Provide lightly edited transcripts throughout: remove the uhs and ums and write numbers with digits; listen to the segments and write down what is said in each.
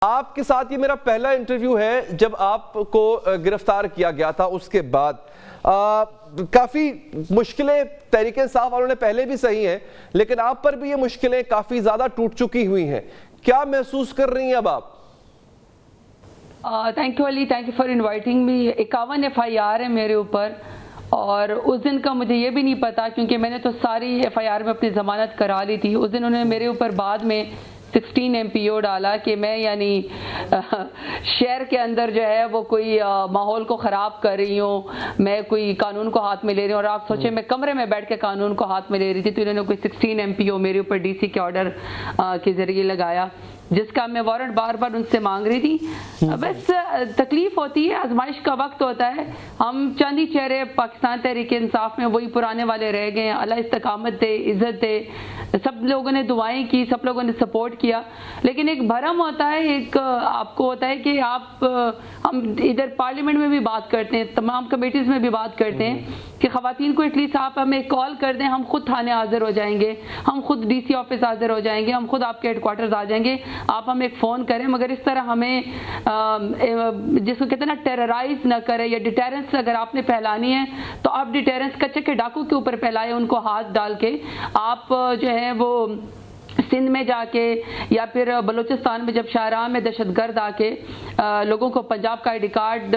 آپ کے ساتھ یہ میرا پہلا انٹرویو ہے جب آپ کو گرفتار کیا گیا تھا. اس کے بعد کافی مشکلیں تحریک انصاف والوں نے پہلے بھی سہی ہیں، لیکن آپ پر بھی یہ مشکلیں کافی زیادہ ٹوٹ چکی ہوئی ہیں. کیا محسوس کر رہی ہیں اب آپ؟ Thank you Ali, thank you for inviting me. 51 FIR ہے میرے اوپر، اور اس دن کا مجھے یہ بھی نہیں پتا کیونکہ میں نے تو ساری FIR میں اپنی ضمانت کرا لی تھی. اس دن انہوں نے میرے اوپر بعد میں 16 MPO ڈالا کہ میں یعنی شہر کے اندر جو ہے وہ کوئی ماحول کو خراب کر رہی ہوں، میں کوئی قانون کو ہاتھ میں لے رہی ہوں. اور آپ سوچیں میں کمرے میں بیٹھ کے قانون کو ہاتھ میں لے رہی تھی، تو انہوں نے کوئی 16 MPO میرے اوپر DC کے آرڈر کے ذریعے لگایا، جس کا میں وارنٹ بار بار ان سے مانگ رہی تھی. بس تکلیف ہوتی ہے، آزمائش کا وقت ہوتا ہے. ہم چند ہی چہرے پاکستان تحریک انصاف میں وہی پرانے والے رہ گئے ہیں. اللہ استقامت دے، عزت دے. سب لوگوں نے دعائیں کی، سب لوگوں نے سپورٹ کیا، لیکن ایک بھرم ہوتا ہے، ایک آپ کو ہوتا ہے کہ ہم ادھر پارلیمنٹ میں بھی بات کرتے ہیں، تمام کمیٹیز میں بھی بات کرتے ہیں کہ خواتین کو ایٹ لیسٹ آپ ہمیں کال کر دیں، ہم خود تھانے حاضر ہو جائیں گے، ہم خود DC آفس حاضر ہو جائیں گے، ہم خود آپ کے ہیڈ کوارٹرز آ جائیں گے، آپ ہمیں ایک فون کریں. مگر اس طرح ہمیں جس کو کہتے ہیں نا ٹیررائز نہ کرے، یا ڈیٹیرنس اگر آپ نے پھیلانی ہے تو آپ ڈیٹیرنس کچے کے ڈاکو کے اوپر پھیلائے، ان کو ہاتھ ڈال کے. آپ جو ہے وہ سندھ میں جا کے یا پھر بلوچستان میں جب شاہراہ میں دہشت گرد آ کے لوگوں کو پنجاب کا ID کارڈ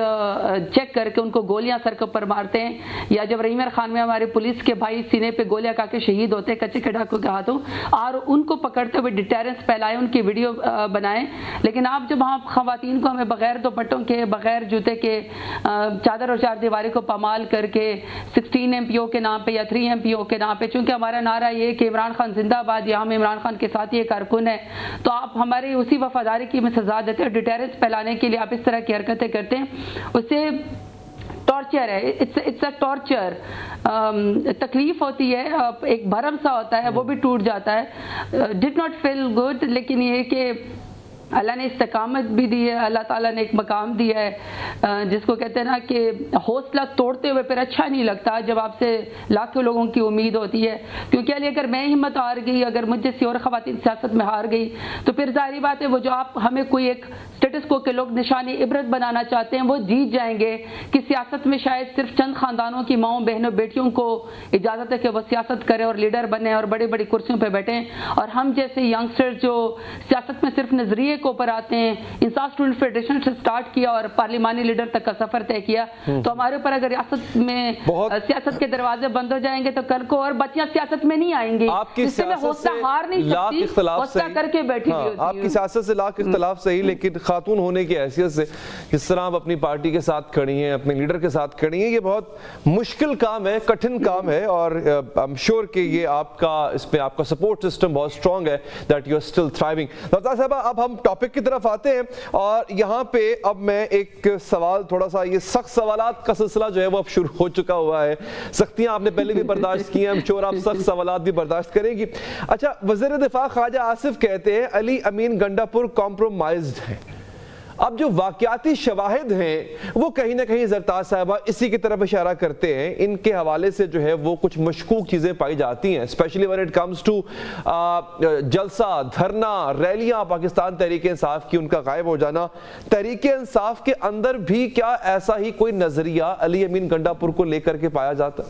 چیک کر کے ان کو گولیاں سر کے اوپر مارتے ہیں، یا جب رحیمر خان میں ہمارے پولیس کے بھائی سینے پہ گولیاں کھا کے شہید ہوتے ہیں کچے کے ڈاکو کے ہاتھوں، اور ان کو پکڑتے ہوئے ڈیٹیرنس پھیلائے، ان کی ویڈیو بنائیں. لیکن آپ جب ہم خواتین کو ہمیں بغیر دوپٹوں کے، بغیر جوتے کے، چادر اور چار دیواری کو پامال کر کے 16 MPO کے نام پہ یا 3 MPO کے نام پہ، چونکہ ہمارا نعرہ یہ کہ عمران خان زندہ باد، یا ہم عمران خان کے ساتھ یہ کارکن ہے، تو آپ ہماری اسی وفاداری کی میں سزا دیتے ہیں. ڈیٹیرنس پھیلانے کے لیے آپ اس طرح کی حرکتیں کرتے ہیں، اس سے ٹارچر ہے، اٹس اے ٹارچر. تکلیف ہوتی ہے، ایک بھرم سا ہوتا ہے، وہ بھی ٹوٹ جاتا ہے. Did not feel good. لیکن یہ کہ اللہ نے استقامت بھی دی ہے، اللہ تعالیٰ نے ایک مقام دیا ہے جس کو کہتے ہیں نا کہ حوصلہ توڑتے ہوئے پھر اچھا نہیں لگتا جب آپ سے لاکھوں لوگوں کی امید ہوتی ہے. کیونکہ علی اگر میں ہمت ہار گئی، اگر مجھ جیسی اور خواتین سیاست میں ہار گئی، تو پھر ظاہری بات ہے وہ جو آپ ہمیں کوئی ایک اسٹیٹس کو کے لوگ نشانی عبرت بنانا چاہتے ہیں وہ جیت جائیں گے کہ سیاست میں شاید صرف چند خاندانوں کی ماؤں بہنوں بیٹیوں کو اجازت ہے کہ وہ سیاست کریں اور لیڈر بنیں اور بڑی بڑی کرسیوں پہ بیٹھیں، اور ہم جیسے ینگسٹر جو سیاست میں صرف نظریے کو اوپر آتے ہیں، انصاف اسٹوڈنٹ فیڈریشن سے سٹارٹ کیا اور پارلیمانی لیڈر تک کا سفر طے کیا، تو ہمارے اوپر اگر ریاست میں سیاست کے دروازے بند ہو جائیں گے تو کل کو اور بچیاں سیاست میں نہیں آئیں گی. اس سے میں حوصلہ ہار نہیں سکتی، حوصلہ کر کے بیٹھی ہوئی ہوتی ہوں. آپ کی سیاست سے لاکھ اختلاف صحیح، لیکن خاتون ہونے کی حیثیت سے جس طرح آپ اپنی پارٹی کے ساتھ کھڑی ہیں، اپنے لیڈر کے ساتھ کھڑی ہیں، یہ بہت مشکل کام ہے، کٹھن کام ہے، اور I'm sure کہ یہ آپ کا اس پہ آپ کا سپورٹ سسٹم بہت اسٹرانگ ہے that you are still thriving. لطا صاحبہ اب ہم ٹاپک کی طرف آتے ہیں، اور یہاں پہ اب میں ایک سوال، تھوڑا سا یہ سخت سوالات کا سلسلہ جو ہے وہ اب شروع ہو چکا ہوا ہے. سختیاں آپ نے پہلے بھی برداشت کی ہیں، ہم شور آپ سخت سوالات بھی برداشت کریں گی. اچھا، وزیر دفاع خواجہ آصف کہتے ہیں علی امین گنڈا پور کمپرومائزڈ ہیں. اب جو واقعاتی شواہد ہیں وہ کہیں نہ کہیں زرتاج صاحبہ اسی کی طرف اشارہ کرتے ہیں. ان کے حوالے سے جو ہے وہ کچھ مشکوک چیزیں پائی جاتی ہیں، especially when it comes to جلسہ، دھرنا، ریلیاں پاکستان تحریک انصاف کی، ان کا غائب ہو جانا. تحریک انصاف کے اندر بھی کیا ایسا ہی کوئی نظریہ علی امین گنڈا پور کو لے کر کے پایا جاتا؟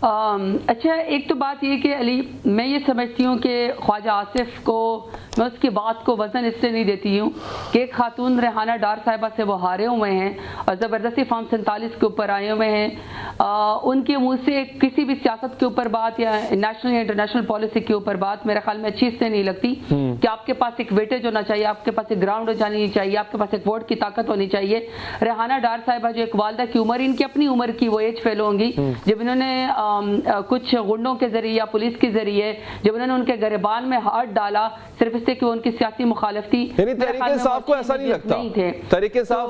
اچھا، ایک تو بات یہ کہ علی میں یہ سمجھتی ہوں کہ خواجہ آصف کو میں اس کی بات کو وزن اس سے نہیں دیتی ہوں کہ ایک خاتون ریحانہ ڈار صاحبہ سے وہ ہارے ہوئے ہیں اور زبردستی فارم 47 کے اوپر آئے ہوئے ہیں. ان کے منہ سے کسی بھی سیاست کے اوپر بات یا نیشنل یا انٹرنیشنل پالیسی کے اوپر بات میرے خیال میں اچھی اس سے نہیں لگتی کہ آپ کے پاس ایک ویٹیج ہونا چاہیے، آپ کے پاس ایک گراؤنڈ ہو جانی چاہیے، آپ کے پاس ایک ووٹ کی طاقت ہونی چاہیے. ریحانہ ڈار صاحبہ جو ایک والدہ کی عمر، ان کی اپنی عمر کی وہ ایج فیل ہوں گی، جب انہوں نے کچھ غنڈوں کے ذریعے یا پولیس کے ذریعے جب انہوں نے ان کے گریبان میں ہاتھ ڈالا صرف اس سے کہ وہ ان کی سیاسی مخالف تھی. یعنی تحریک انصاف کو ایسا نہیں لگتا، تحریک انصاف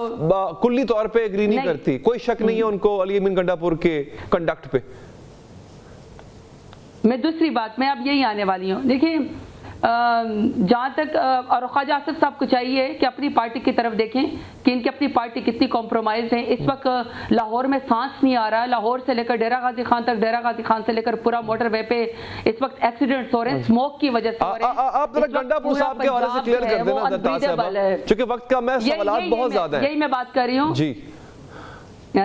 کلی طور پہ ایگری نہیں کرتی، کوئی شک نہیں ہے ان کو علی امین گنڈا پور کے کنڈکٹ پہ. میں دوسری بات میں اب یہی آنے والی ہوں. دیکھیں جہاں تک اور خواجہ آصف صاحب کو چاہیے کہ اپنی پارٹی کی طرف دیکھیں کہ ان کی اپنی پارٹی کتنی کمپرومائز ہے. اس وقت لاہور میں سانس نہیں آ رہا, لاہور سے لے کر ڈیرہ غازی خان تک, ڈیرہ غازی خان سے لے کر پورا موٹر وے پہ اس وقت ایکسیڈنٹس ہو رہے ہیں, اسموک کی وجہ سے ہو رہے ہیں. آپ ذرا گنڈا پور صاحب کے حوالے سے کلیئر کر دینا زرتاز صاحبہ, چونکہ وقت کا میں سوالات بہت زیادہ ہیں. یہی میں بات کر رہی ہوں جی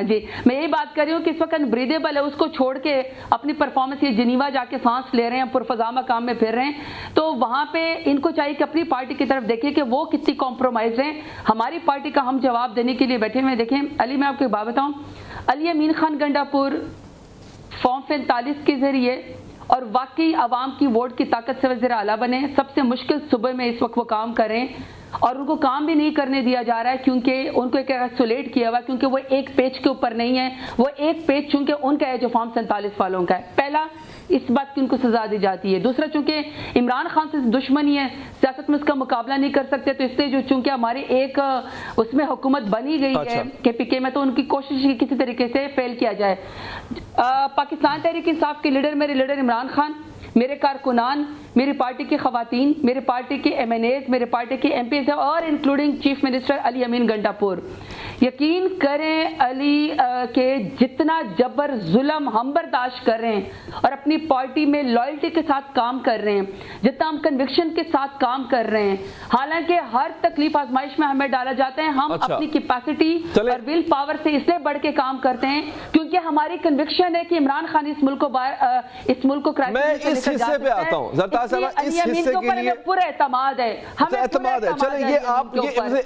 جی, میں یہی بات کر رہی ہوں کہ اس وقت انبریدیبل ہے, اس کو چھوڑ کے اپنی پرفارمنس, یہ جنیوا جا کے سانس لے رہے ہیں, پرفضا مقام میں پھر رہے ہیں, تو وہاں پہ ان کو چاہیے کہ اپنی پارٹی کی طرف دیکھیں کہ وہ کتنی کمپرومائز ہیں. ہماری پارٹی کا ہم جواب دینے کے لیے بیٹھے ہوئے. دیکھیں علی, میں آپ کو ایک بات بتاؤں, علی امین خان گنڈا پور فارم 45 کے ذریعے اور واقعی عوام کی ووٹ کی طاقت سے وزیر اعلیٰ بنے. سب سے مشکل صبح میں اس وقت وہ کام کریں اور ان کو کام بھی نہیں کرنے دیا جا رہا ہے کیونکہ ان کو ایک ایسولیٹ کیا ہوا ہے, کیونکہ وہ ایک پیج کے اوپر نہیں ہے. وہ ایک پیج چونکہ ان کا ہے جو فارم 47 والوں کا ہے. پہلا, اس بات کی ان کو سزا دی جاتی ہے. دوسرا, چونکہ عمران خان سے دشمنی ہے, سیاست میں اس کا مقابلہ نہیں کر سکتے, تو اس لیے جو چونکہ ہماری ایک اس میں حکومت بنی گئی ہے کے پی کے میں, تو ان کی کوشش کسی طریقے سے فیل کیا جائے. پاکستان تحریک انصاف کے لیڈر, میرے لیڈر عمران خان, میرے کارکنان, میری پارٹی کی خواتین, میری پارٹی کے ایم این ایز, میرے پارٹی کے ایم پیز اور انکلوڈنگ چیف منسٹر علی امین گنڈا پور, یقین کریں علی کہ جتنا جبر ظلم ہم برداشت کر رہے ہیں اور اپنی پارٹی میں لائلٹی کے ساتھ کام کر رہے ہیں, جتنا ہم کنوکشن کے ساتھ کام کر رہے ہیں, حالانکہ ہر تکلیف آزمائش میں ہمیں ڈالا جاتا ہے, ہم اپنی کیپیسٹی اور ول پاور سے اس لیے بڑھ کے کام کرتے ہیں کیونکہ ہماری کنوکشن ہے کہ عمران خان اس ملک کو کرائسس میں اس حصے پہ آتا ہوں زرتاز صاحبہ, اس حصے کے لیے پورا اعتماد ہے, ہمیں اعتماد ہے. چلیں یہ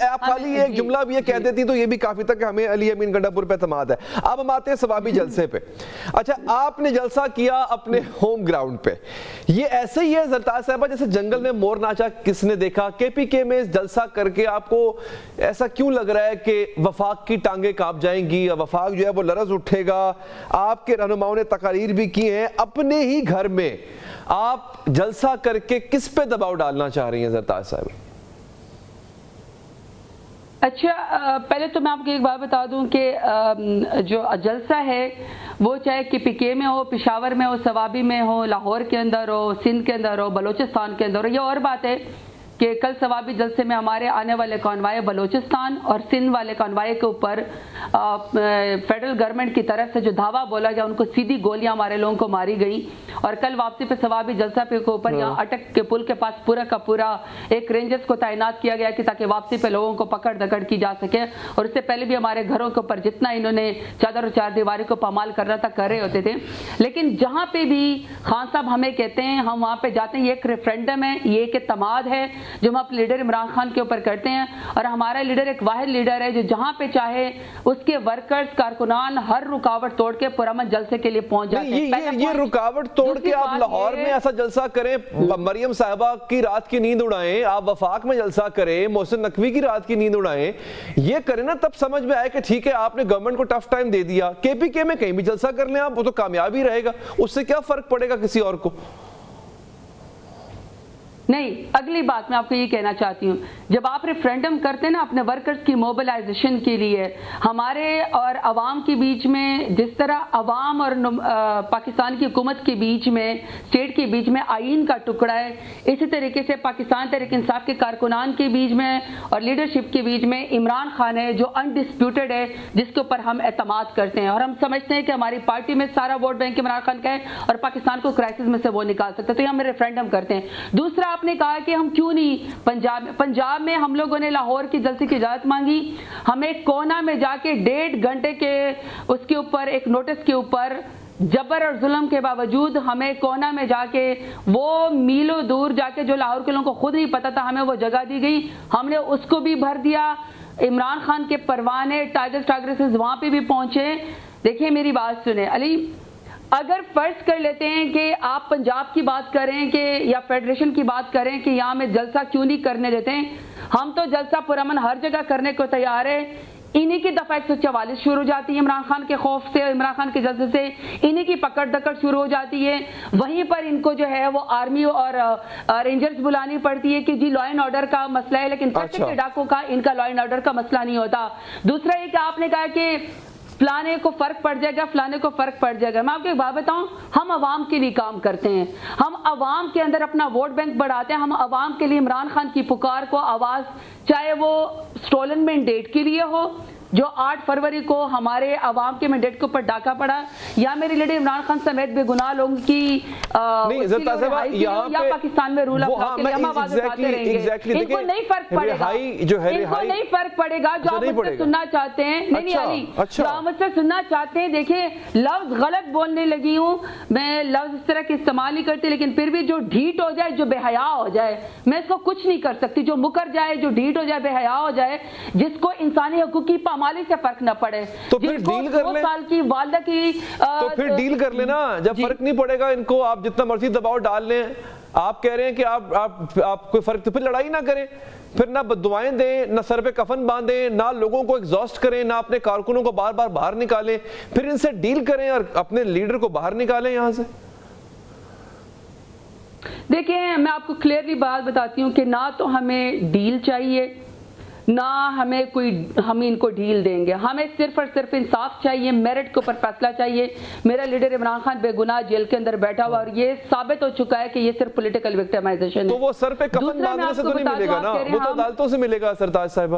آپ خالی ایک جملہ بھی یہ کہہ دیتی تو یہ بھی کافی تک ہمیں علی امین گنڈا پور پہ اعتماد ہے. اب ہم آتے ہیں ثوابی جلسے پہ. اچھا, آپ نے جلسہ کیا اپنے ہوم گراؤنڈ پہ, یہ ایسے ہی ہے زرتاز صاحبہ جیسے جنگل میں مور ناچا کس نے دیکھا؟ کے پی کے میں جلسہ کر کے آپ کو ایسا کیوں لگ رہا ہے کہ وفاق کی ٹانگیں کانپ جائیں گی, وفاق جو ہے وہ لرز اٹھے گا؟ آپ کے رہنماؤں نے تقاریر بھی کی ہیں, اپنے ہی گھر میں آپ جلسہ کر کے کس پہ دباؤ ڈالنا چاہ رہی ہیں زرتاز صاحب؟ اچھا, پہلے تو میں آپ کو ایک بات بتا دوں کہ جو جلسہ ہے وہ چاہے کے پی کے میں ہو, پشاور میں ہو, ثوابی میں ہو, لاہور کے اندر ہو, سندھ کے اندر ہو, بلوچستان کے اندر ہو. یہ اور بات ہے کہ کل ثوابی جلسے میں ہمارے آنے والے کانوائے بلوچستان اور سندھ والے کانوائے کے اوپر فیڈرل گورنمنٹ کی طرف سے جو دھاوا بولا گیا, ان کو سیدھی گولیاں ہمارے لوگوں کو ماری گئیں. اور کل واپسی پہ ثوابی جلسہ پہ کے اوپر یہاں اٹک کے پل کے پاس پورا کا پورا ایک رینجرز کو تعینات کیا گیا کہ تاکہ واپسی پہ لوگوں کو پکڑ دکڑ کی جا سکے. اور اس سے پہلے بھی ہمارے گھروں کے اوپر جتنا انہوں نے چادر و چار دیواری کو پامال کرنا تھا کر رہے ہوتے تھے. لیکن جہاں پہ بھی خان صاحب ہمیں کہتے ہیں ہم وہاں پہ جاتے ہیں, یہ ایک ریفرینڈم ہے, یہ ایک اعتماد ہے جو ہم اپنے لیڈر عمران خان کے اوپر کرتے ہیں. اور ہمارا لیڈر ایک واحد لیڈر ہے جو جہاں پہ چاہے اس کے ورکرز کارکنان ہر رکاوٹ توڑ کے پرامن جلسے کے لیے پہنچ جاتے ہیں. یہ رکاوٹ توڑ کے آپ لاہور میں ایسا جلسہ کریں, مریم صاحبہ کی رات کی نیند اڑائیں, آپ وفاق میں جلسہ کریں, محسن نقوی کی رات کی نیند اڑائیں, یہ کریں نا, تب سمجھ میں آئے کہ ٹھیک ہے آپ نے گورنمنٹ کو ٹف ٹائم دے دیا. کے پی کے میں کہیں بھی جلسہ کر لیں آپ, وہ تو کامیاب ہی رہے گا, اس سے کیا فرق پڑے گا کسی اور کو؟ نہیں, اگلی بات میں آپ کو یہ کہنا چاہتی ہوں, جب آپ ریفرینڈم کرتے ہیں نا اپنے ورکرز کی موبلائزیشن کے لیے, ہمارے اور عوام کے بیچ میں جس طرح عوام اور پاکستان کی حکومت کے بیچ میں, اسٹیٹ کے بیچ میں آئین کا ٹکڑا ہے, اسی طریقے سے پاکستان تحریک انصاف کے کارکنان کے بیچ میں اور لیڈرشپ کے بیچ میں عمران خان ہے جو انڈسپیوٹڈ ہے, جس کے اوپر ہم اعتماد کرتے ہیں. اور ہم سمجھتے ہیں کہ ہماری پارٹی میں سارا ووٹ بینک عمران خان کا ہے اور پاکستان کو کرائسس میں سے وہ نکال سکتے, تو یہ ہم ریفرینڈم کرتے ہیں. دوسرا, آپ نے کہا کہ ہم کیوں نہیں پنجاب میں ہم لوگوں نے لاہور کی جلسے کی اجازت مانگی, ہمیں کونا میں جا کے 1.5 گھنٹے کے اس کے اوپر ایک نوٹس کے اوپر جبر اور ظلم کے باوجود ہمیں کونا میں جا کے وہ میلوں دور جا کے جو لاہور کے لوگوں کو خود نہیں پتا تھا ہمیں وہ جگہ دی گئی, ہم نے اس کو بھی بھر دیا. عمران خان کے پروانے ٹائگرز وہاں پہ بھی پہنچے. دیکھیں میری بات سنیں علی, اگر فرض کر لیتے ہیں کہ آپ پنجاب کی بات کریں کہ یا فیڈریشن کی بات کریں کہ یہاں میں جلسہ کیوں نہیں کرنے دیتے ہیں, ہم تو جلسہ پرامن ہر جگہ کرنے کو تیار ہے. انہی کی دفعہ 144 شروع ہو جاتی ہے عمران خان کے خوف سے, عمران خان کے جلسے سے انہی کی پکڑ دکڑ شروع ہو جاتی ہے. وہیں پر ان کو جو ہے وہ آرمی اور رینجرز بلانی پڑتی ہے کہ جی لا اینڈ آرڈر کا مسئلہ ہے, لیکن ڈاکوں کا ان کا لا اینڈ آرڈر کا مسئلہ نہیں ہوتا. دوسرا یہ کہ آپ نے کہا کہ فلانے کو فرق پڑ جائے گا، فلانے کو فرق پڑ جائے گا. میں آپ کو ایک بات بتاؤں، ہم عوام کے لیے کام کرتے ہیں، ہم عوام کے اندر اپنا ووٹ بینک بڑھاتے ہیں، ہم عوام کے لیے عمران خان کی پکار کو آواز، چاہے وہ سٹولن مینڈیٹ کے لیے ہو جو 8 فروری کو ہمارے عوام کے مینڈیٹ کے اوپر ڈاکہ پڑا، یا میرے لیڈر عمران خان سمیت بے گناہ لوگوں کی یا پاکستان میں رول آف لا کے لیے ہم آواز اٹھاتے رہیں گے. ان کو نہیں فرق پڑے گا، ان کو نہیں فرق پڑے گا جو آپ مجھ سے سننا چاہتے ہیں. نہیں علی، جو آپ مجھ سے سننا چاہتے ہیں، دیکھیں لفظ غلط بولنے لگی ہوں میں، لفظ اس طرح کے استعمال نہیں کرتی، لیکن پھر بھی جو ڈھیٹ ہو جائے، جو بے حیا ہو جائے، میں اس کو کچھ نہیں کر سکتی. جو مکر جائے، جو ڈھیٹ ہو جائے، بے حیا ہو جائے، جس کو انسانی حقوق کی پامالی سے فرق نہ پڑے، تو پھر ڈیل کر لیں، 2 سال کی والدہ کی تو پھر ڈیل کر لینا. جب فرق نہیں پڑے گا ان کو، آپ جتنا مرضی دباؤ ڈال لیں. آپ کہہ رہے ہیں کہ آپ کوئی فرق، تو پھر لڑائی نہ کریں، پھر نہ بددعائیں دیں، نہ سر پہ کفن باندھیں، نہ لوگوں کو ایگزاسٹ کریں، نہ اپنے کارکنوں کو بار بار باہر نکالیں. پھر ان سے ڈیل کریں اور اپنے لیڈر کو باہر نکالیں یہاں سے. دیکھیں میں آپ کو کلیئرلی بات بتاتی ہوں کہ نہ تو ہمیں ڈیل چاہیے، نہ ہم ان کو ڈیل دیں گے. ہمیں صرف اور صرف انصاف چاہیے، میرٹ کے اوپر فیصلہ چاہیے. میرا لیڈر عمران خان بے گناہ جیل کے اندر بیٹھا ہوا، اور یہ ثابت ہو چکا ہے کہ یہ صرف پولیٹیکل وکٹمائزیشن ہے. تو وہ سر پہ کفن باندھنے سے تو نہیں ملے گا نا، وہ تو عدالتوں سے ملے گا سرتاج صاحبہ.